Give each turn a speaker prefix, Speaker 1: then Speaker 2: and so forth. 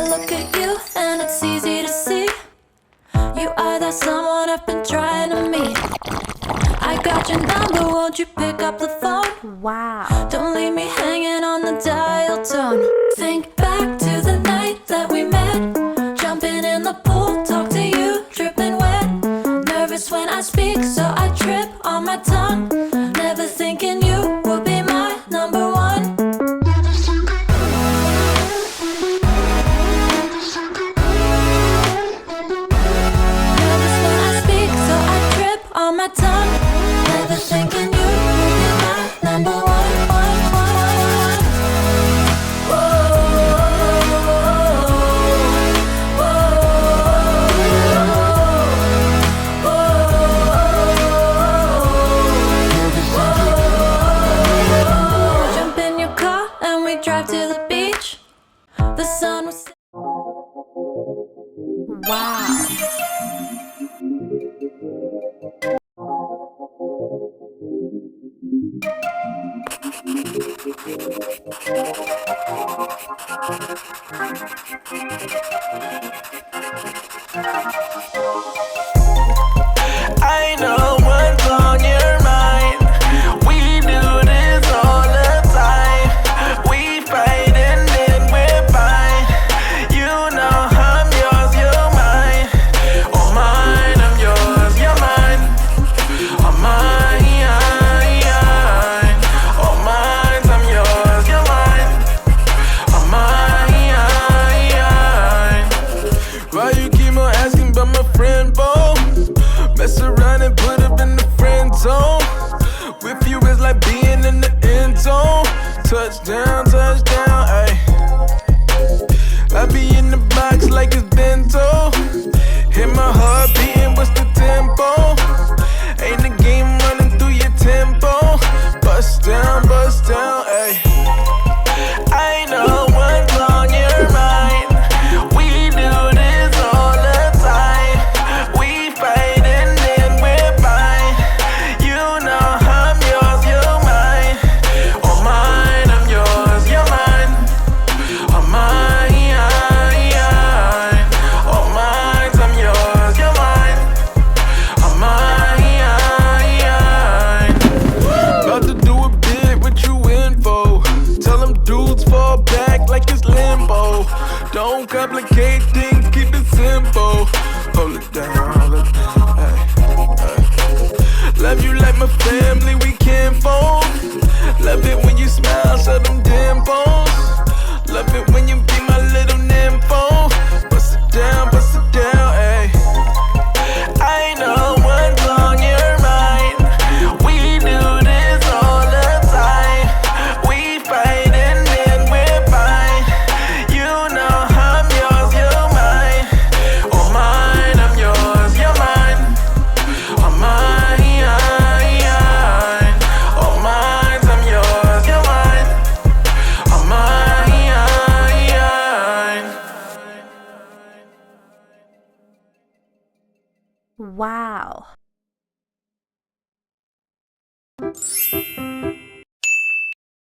Speaker 1: I look at you and it's easy to see. You are that someone I've been trying to meet. I got your number, won't you pick up the phone?
Speaker 2: Wow.
Speaker 1: Don't leave me hanging on the dial tone. Think back to the night that we met. Jumping in the pool, talk to you, dripping wet. Nervous when I speak, so I trip on my tongue. Never thinking you would be my number one. Nervous when I speak, so I trip on my tongue. Never thinking you would be my number one. Jump in your car and we drive to the beach. The sun was
Speaker 2: Wow.
Speaker 3: I know what's on your mind. We do this all the time. We fight and then we're fine. You know I'm yours, you're mine. Oh mine, I'm yours, you're mine. Oh mine, oh mine, I'm yours, you're mine. Oh mine. Why you keep on asking about my friend, Bo? Mess around and put up in the friend zone. With you is like being in the end zone. Touchdown, touchdown, ayy. I be in the box like it's bento. Hit my heart beating, what's the tempo? Ain't the game running through your tempo. Bust down, ayy. I know what's on your mind. We do this all the time. We fight and then we're fine. You know I'm yours, you're mine. Oh mine, I'm yours, you're mine. Oh mine, oh mine, I'm yours, you're mine. Oh mine. About to do a bit, what you in for? Tell them dudes fall back like it's limbo. Don't complicate things, keep it simple. Hold it down, ay, ay. Love you like my family, we can't fold. Love it when you smile, show them dimples. Love it when you be my little nympho. Bust it down, ayy. I know what's on your mind. We do this all the time. We fight and then we're fine. You know I'm yours, you're mine. Oh mine, I'm yours, you're mine. Oh mine, oh mine, I'm yours, you're mine. Oh mine.
Speaker 2: Wow.